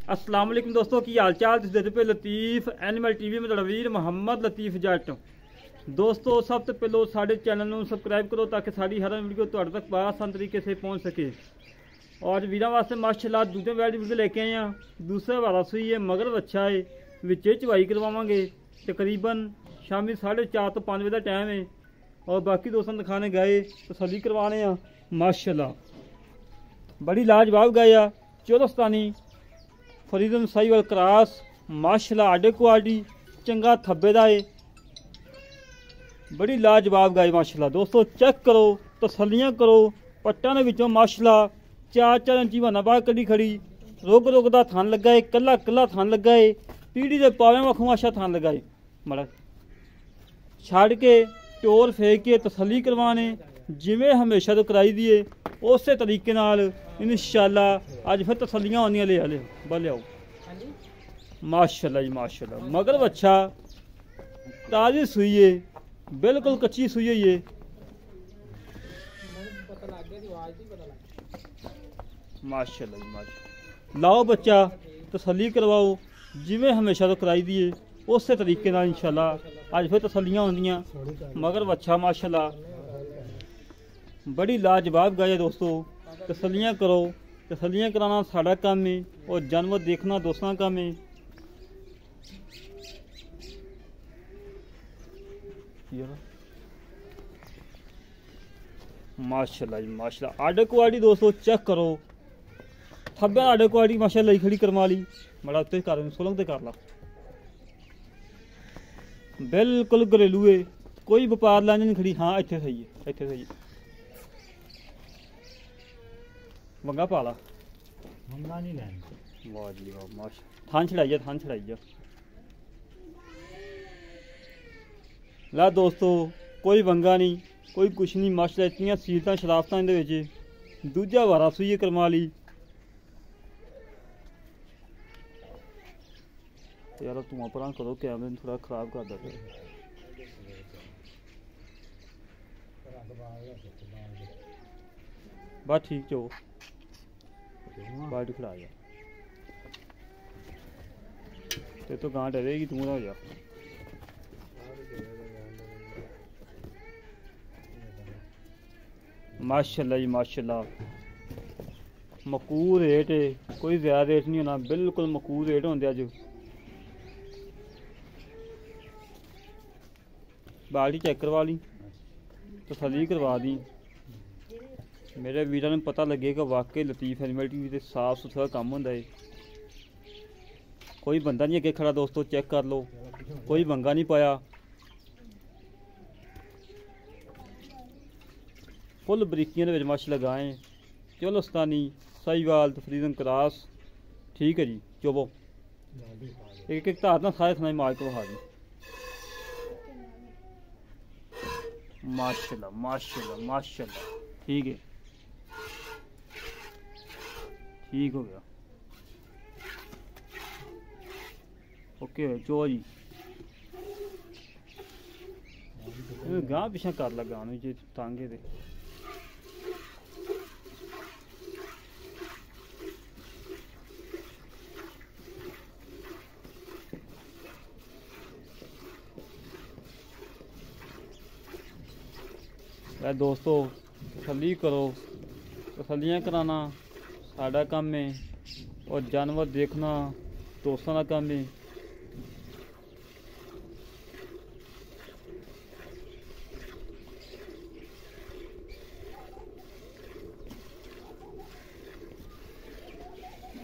अस्सलाम वालेकुम दोस्तों की हाल चाल। तुसीं देखदे पे लतीफ एनिमल टीवी में वीर मुहम्मद लतीफ जट। दोस्तों सब तो पहलो साढ़े चैनल में सबसक्राइब करो ताकि साड़ी हर वीडियो तुहाडे तक आसान तरीके से पहुँच सके। और वीरों वास्ते माशाल्लाह दूसरे बैड वीडियो लेके आए हैं। दूसरा वाला सुई है मगर अच्छा है, विचे चवाई करवावांगे तकरीबन शामी 4:30 तो 5 बजे का टाइम है। और बाकी दोस्तों दिखाने गए तसल्ली करवाने माशाल्लाह बड़ी लाजवाब गाय आ। चौरस्तानी फरीदन साहिवाल क्रॉस माशाल्लाह आडे क्वालिटी चंगा थब्बे दा है, बड़ी लाजवाब गाय माशाल्लाह। दोस्तों चेक करो तसल्लियां करो। पट्टा ने विचों माशाल्लाह 4-4 इंची बना बाहर कड़ी खड़ी रोग रोग दा थान लगा है, कला कला थान लगा है, पीढ़ी दे पावे वखों अच्छा थान लगा है। मड़ा छड़ के टोर फेंक के तसल्ली करवाने जिमें हमेशा तो कराई दिए उस तरीके नाल इंशाल्लाह अज फिर तसल्लियां आनियां ले आले बल आओ माशाल्लाह जी माशाल्लाह। मगर अच्छा ताज़ी सुई है, बिल्कुल कच्ची सुई है। माशाल्लाह जी माशाल्लाह। लाओ बच्चा तसल्ली करवाओ जिमें हमेशा तो कराई दिए उस तरीके नाल इंशाल्लाह अज फिर तसल्लियां आंदियां। मगर अच्छा माशाल्लाह बड़ी लाजवाब गाय है। दोस्तों तसल्लियां करो, तसल्लियां कराना साड़ा काम है और जानवर देखना दोस्तों का काम है। माशाल्लाह जी माशाल्लाह आडे क्वालिटी दोस्तों चेक करो। थब्बे आडे क्वालिटी माशाल्लाह लई खड़ी करवा ली बड़ा उत्ते कर सोलंग ते कर ला, बिल्कुल घरेलू है, कोई व्यापार लाने नहीं खड़ी। हाँ इत्थे सही है, इत्थे सही है। वंगा पाला वंगा नहीं लैन वाह जी वाह माशा। थान छड़ाइया थान छड़ाइया ला दोस्तों कोई वंगा नहीं कोई कुछ नहीं माशाल्लाह। इतनी सीलतां शराफतां इहदे विच दूजा वारा सुई करवा ली। यार धुआं भरा करो कैमरे थोड़ा खराब कर दे बस ठीक चो बाल्टी खड़ा जा ते तो गां डरेगी तू ना हो जा। माशाल्लाह जी माशाल्लाह मकूर रेट है, कोई ज़्यादा रेट नहीं होना, बिल्कुल मकूर रेट होंगे अज। बाल्टी चेक करवा ली तसल्ली करवा दी। मेरे वीरों ने पता लगेगा वाकई लतीफ एनिमल टीवी से साफ सुथरा काम होंदा है। कोई बंदा नहीं अगे खड़ा दोस्तों चेक कर लो, कोई वंगा नहीं पाया, फुल बरीकियां दे विच माशाल्लाह गाएं चौरस्तानी साहिवाल फरीदन क्रॉस ठीक है जी। चोबो एक एक धार ना सारे थना मार को खा दी माशाल्लाह माशाल्लाह माशाल्लाह। ठीक है ठीक हो गया ओके चो जी गां पिछा कर ला गां जी टांगे दे। दोस्तों तसल्ली करो, तसल्लियां कराना साड़ा काम है और जानवर देखना दोस्तों का काम है।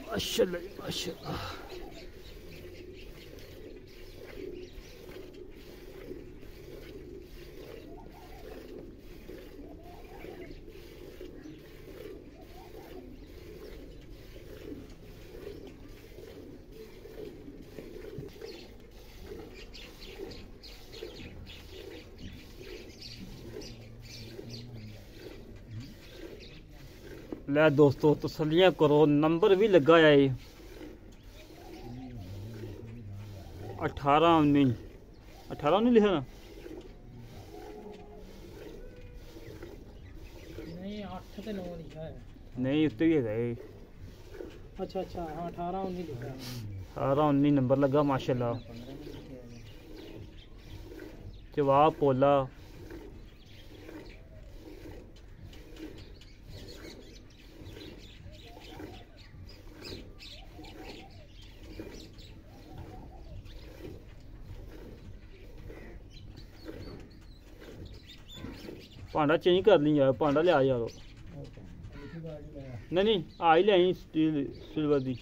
माशाल्लाह माशाल्लाह लै दोस्तों तसल्लियां करो। नंबर भी लगा है 18 नहीं लिखा ना नहीं 8 ਤੇ 9 ਲਿਖਿਆ ਹੈ नहीं उत्ते भी है अच्छा अच्छा हाँ 18-19 लिखा है। 18-19 नंबर लगा माशाल्लाह। जवाब पोला भांडा चेंज कर ली यार, भांडा लिया यार। नहीं नहीं आ ही लिया स्टील सिल्वर दी।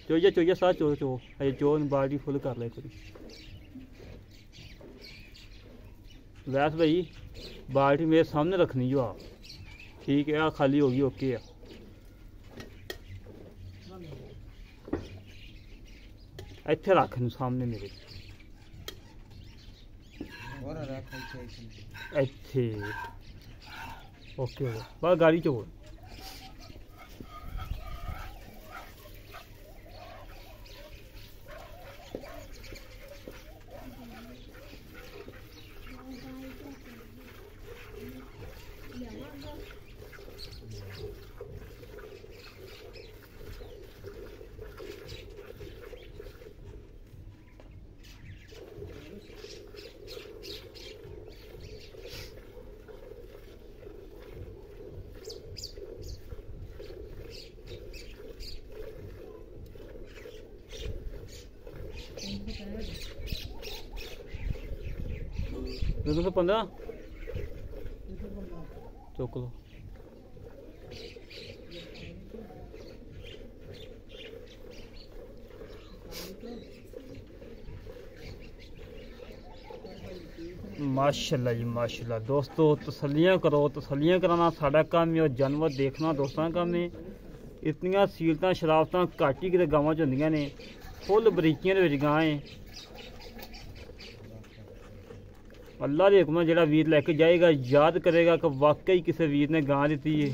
चोइया चोइया सारा चो चो अजे चो बाल्टी फुल कर ले पूरी। वैस भाई बाल्टी मेरे सामने रखनी जो आप ठीक है, खाली होगी ओके है। इत्थे रख नूं सामने मेरे ਇੱਥੇ ਓਕੇ ਹੋ ਬਸ ਗਾੜੀ ਚ ਹੋ। दो 15 चुक लो। माशाल्लाह जी माशाल्लाह। दोस्तों तसल्लियाँ करो, तसल्लियाँ कराना साड़ा काम है और जानवर देखना दोस्तों का काम है। इतनियां सीलतां शराफतां घट ही किते गावां च हुंदियां ने, फुल बरीकियां दे विच गां है। अल्लाह के हुक्म जो वीर लैके जाएगा याद करेगा कि वाकई किसी वीर ने गां दी है।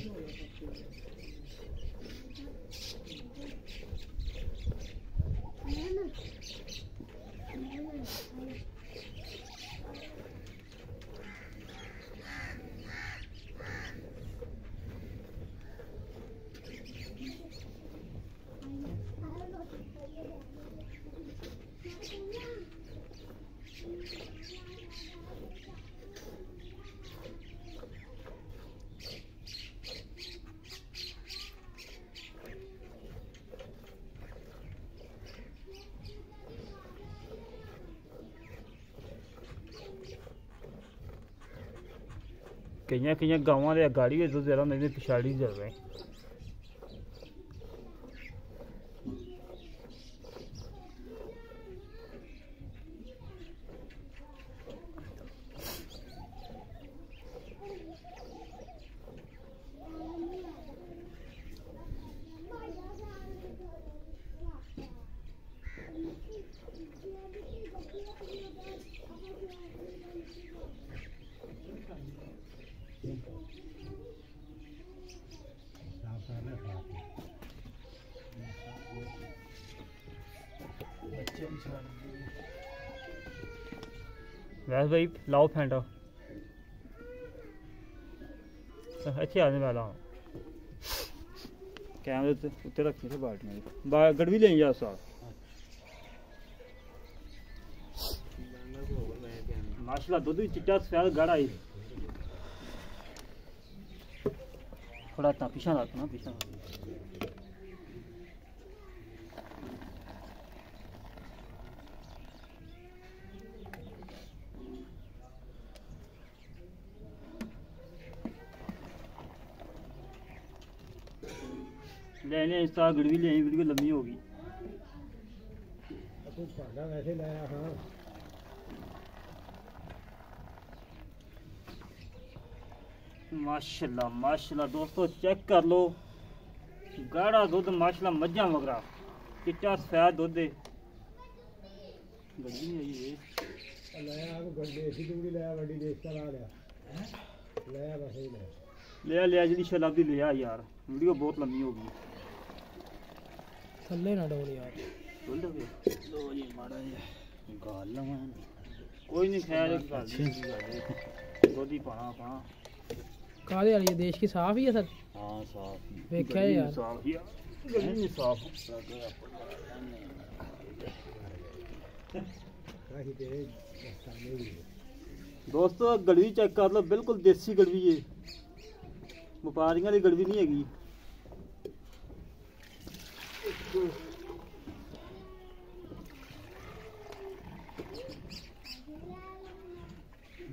कई गाँव के गाड़ी दुद्ध ज़्यादा होंगे, पिछाड़ी ज़्यादा है। वैसे भाई लाओ फैंटा अच्छे आदमी मैं लाओ कैमरे उत्ते रखी थे बाल्टियां गड़वी लें जा साथ माशाल्लाह दुध भी चिट्टा सफेद गाढ़ा ही थोड़ा ता पीछा रखना पीछा लेने इस तरह गड़वी ले वीडियो लंबी होगी वैसे लाया। हाँ माशाल्लाह माशाल्लाह दोस्तों चेक कर लो गाढ़ा दुध माशाल्लाह मज्जा मगरा चिट्टा सफेद दुध गड्डी आई है लाया देसी दूरी लाया बड़ी देश का ला लाया बस ही लिया जी शराबी लिया यार वीडियो बहुत लंबी होगी थल्ले ना डोल यार डोल दो जी माड़ा जी गाल लवां कोई नहीं खैर दुध ही पाना काले वाली देश की साफ ही है सर। हाँ साफ ही देखा है यार। साफ ही गली नहीं साफ दोस्तों गड़वी चेक कर लो बिल्कुल देसी गड़वी है व्यापारियों की गड़वी नहीं हैगी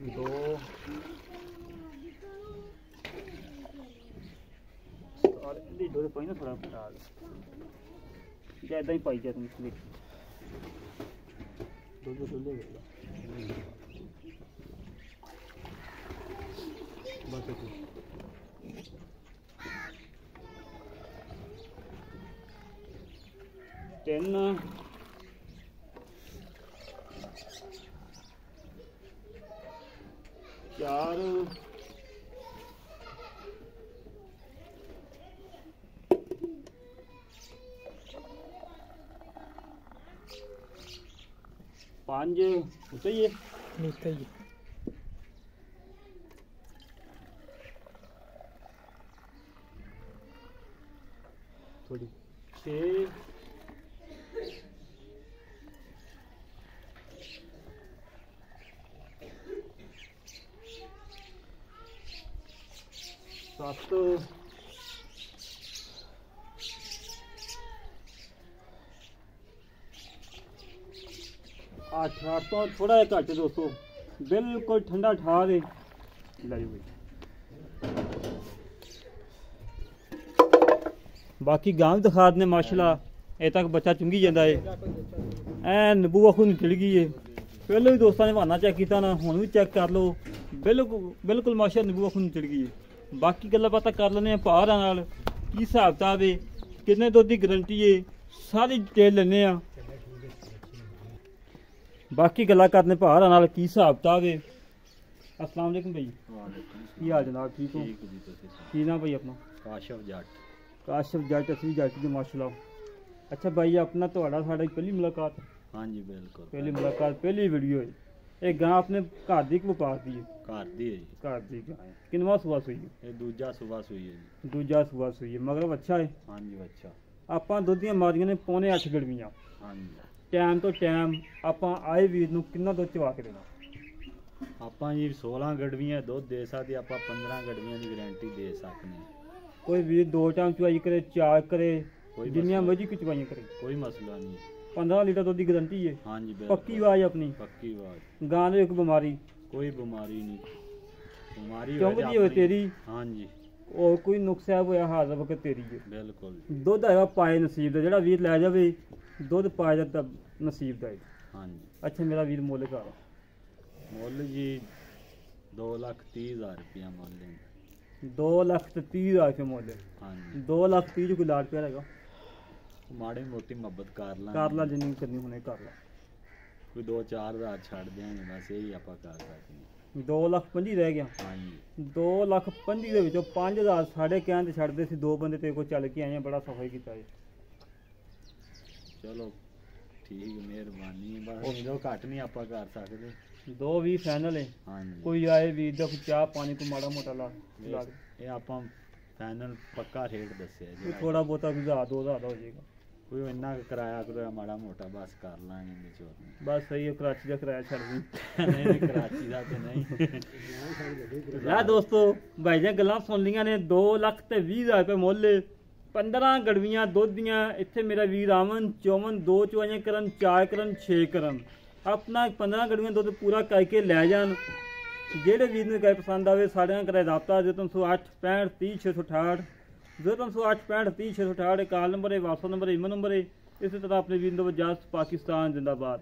दो दो पाई ना थोड़ा पटा ज्यादा ही पाई जा तुम दो ले बस तीन चार पांच चाहिए नीचे ही थोड़ी छः सात आठ आठ तो थोड़ा जिहा घट दोस्तों बिल्कुल ठंडा ठा दे लाई भाई बाकी गांव दिखा देने माशाल्लाह ए तक बच्चा चुंगी जाता है ऐ नबूआ खून निकल गई है पहले भी दोस्तों ने बहाना चेक किया ना हुण भी चेक कर लो बिल्कुल बिल्कुल माशाल्लाह नबूआ खून निकल गई है बाकी गल्लां बातां कर लैने भारां नाल की हिसाब किताब है कितने दुध की गारंटी है सारी डिटेल लैने आ बाकी गल्लां करने भारां नाल की हिसाब किताब है अस्सलाम वालेकुम भाई की हाल जनाब ठीक हो की ना भाई अपना काशफ जट असली जट जी माशाल्लाह अच्छा भाई अपना ਤੁਹਾਡਾ ਸਾਡਾ ਪਹਿਲੀ ਮੁਲਾਕਾਤ हाँ जी बिल्कुल ਪਹਿਲੀ ਮੁਲਾਕਾਤ ਪਹਿਲੀ ਵੀਡੀਓ ਹੈ ਇਹ ਗਾਂ ਆਪਣੇ ਘਰ ਦੀ ਕਿ ਵਪਾਰ ਦੀ ਹੈ घर दी है जी ਘਰ ਦੀ ਗਾਂ ਹੈ ਕਿੰਨਵਾਂ ਸੂਆ ਸੂਈ ਹੈ ये दूजा सुबह सुई है जी ਦੂਜਾ ਸੂਆ ਸੂਈ ਹੈ ਮਗਰ ਅੱਛਾ ਹੈ हाँ जी अच्छा ਆਪਾਂ ਦੁੱਧ ਦੀਆਂ ਮਾਰੀਆਂ ਨੇ ਪੌਣੇ 8 ਗੜਵੀਆਂ हाँ जी ਟਾਈਮ ਤੋਂ ਟਾਈਮ ਆਪਾਂ ਆਏ ਵੀਰ ਨੂੰ ਕਿੰਨਾ ਦੁੱਧ ਚਵਾ ਕੇ ਦੇਣਾ ਆਪਾਂ ਜੀ 16 ਗੜਵੀਆਂ ਦੁੱਧ ਦੇ ਸਕਦੇ ਆਪਾਂ 15 ਗੜਵੀਆਂ ਦੀ ਗਾਰੰਟੀ ਦੇ ਸਕਦੇ ਹਾਂ ਕੋਈ ਵੀਰ ਦੋ ਟਾਈਮ ਚਵਾਈ ਕਰੇ ਚਾਰ ਕਰੇ ਕੋਈ ਜਿੰਨੀਆਂ ਮਸਲਾ ਮਰਜ਼ੀ ਕਿ ਚਵਾਈਆਂ ਕਰੇ कोई मसला नहीं 15 ਲੀਟਰ ਦੁੱਧ ਦੀ ਗਾਰੰਟੀ ਹੈ हाँ जी ਪੱਕੀ बिल्कुल ਆਵਾਜ਼ ਆਪਣੀ पक्की बात ਗਾਂ ਦੇ ਇੱਕ ਬਿਮਾਰੀ कोई बीमारी नहीं बीमारी ਕਿਉਂ वजह ਜੀ ਹੋਏ अपनी- ਤੇਰੀ हाँ जी ਉਹ ਕੋਈ ਨੁਕਸਾ ਹੋਇਆ ਹਾਜ਼ਰ ਵਕਤ ਤੇਰੀ ਹੈ बिल्कुल ਦੁੱਧ ਹੈਗਾ ਪਾਏ ਨਸੀਬ ਦਾ ਜਿਹੜਾ ਵੀਰ ਲੈ ਜਾਵੇ ਦੁੱਧ ਪਾਏ ਦਾ ਤਾਂ ਨਸੀਬ ਦਾ ਹੈ हाँ जी ਅੱਛਾ ਮੇਰਾ ਵੀਰ ਮੁੱਲ ਕਰ मुल जी 2,30,000 रुपया मुल है 2,30,000 ਰੁਪਏ ਮੁੱਲ हाँ जी 2,30,000 ਚ ਕੋਈ ਲਾਟ ਪਿਆ ਹੈਗਾ माड़ी मोटी मोहब्बत कर ला ਕਰ ਲਾ ਜਿੰਨੀ ਕਰਨੀ ਹੁਣੇ ਕਰ ਲਾ कोई 2-4,000 छड़ देंगे बस यही आप कर सकते हैं 2,25,000 ਰਹਿ ਗਿਆ हाँ जी 2,25,000 ਦੇ ਵਿੱਚੋਂ 5,000 ਸਾਡੇ ਕਹਿਣ ਤੇ ਛੱਡਦੇ ਸੀ ਦੋ ਬੰਦੇ ਤੇ ਕੋਲ ਚੱਲ ਕੇ ਆਏ ਆ ਬੜਾ ਸਫਾਈ ਕੀਤਾ ਹੈ चलो ठीक मेहरबानी बस जो घट नहीं आप कर सकते 2,20 ਫਾਈਨਲ ਹੈ हाँ जी ਕੋਈ ਆਏ ਵੀਰ ਦਾ ਕੋਈ ਚਾਹ ਪਾਣੀ ਕੋਈ ਮਾੜਾ ਮੋਟਾ ਲਾ ਲਾ ਦੇ। ये आप फाइनल पक्का रेट दसिया ਕੋਈ जी ਥੋੜਾ ਬਹੁਤਾ 1,000-2,000 ਦਾ ਹੋ ਜਾਏਗਾ कोई इन्ना किराया करो माड़ा मोटा बस कर लांगे बिचोर ਬਸ ਸਹੀ ਹੈ ਕਰਾਚੀ ਦਾ ਕਿਰਾਇਆ ਛੱਡ ਦੀ नहीं कराची का तो नहीं ਯਾ ਦੋਸਤੋ ਭਾਈ ਦੀਆਂ ਗੱਲਾਂ ਸੁਣ ਲੀਆਂ ਨੇ 2,20,000 ਰੁਪਏ ਮੁੱਲ 15 ਗੜਵੀਆਂ ਦੁੱਧ ਦੀਆਂ ਇੱਥੇ ਮੇਰਾ ਵੀਰ ਆਵਨ ਚੌਵਨ ਦੋ ਚੁਆਈਆਂ ਕਰਨ ਚਾਰ ਕਰਨ 6 ਕਰਨ ਆਪਣਾ 15 ਗੜਵੀਆਂ ਦੁੱਧ ਪੂਰਾ ਕਰਕੇ ਲੈ ਜਾਣ ਜਿਹੜੇ ਵੀਰ ਨੂੰ ਕਹੇ ਪਸੰਦ ਆਵੇ ਸਾਡੇ ਨਾਲ ਕਰੇ ਰਾਬਤਾ 0308 65 30 668 0308 65 30 668 ਕਾਲ ਨੰਬਰ ਹੈ WhatsApp ਨੰਬਰ ਹੈ ਈਮੇਲ ਨੰਬਰ ਹੈ ਇਸੇ ਤਰ੍ਹਾਂ ਆਪਣੇ ਵੀਰ ਨੂੰ ਵਜਾਤ ਪਾਕਿਸਤਾਨ ਜ਼ਿੰਦਾਬਾਦ।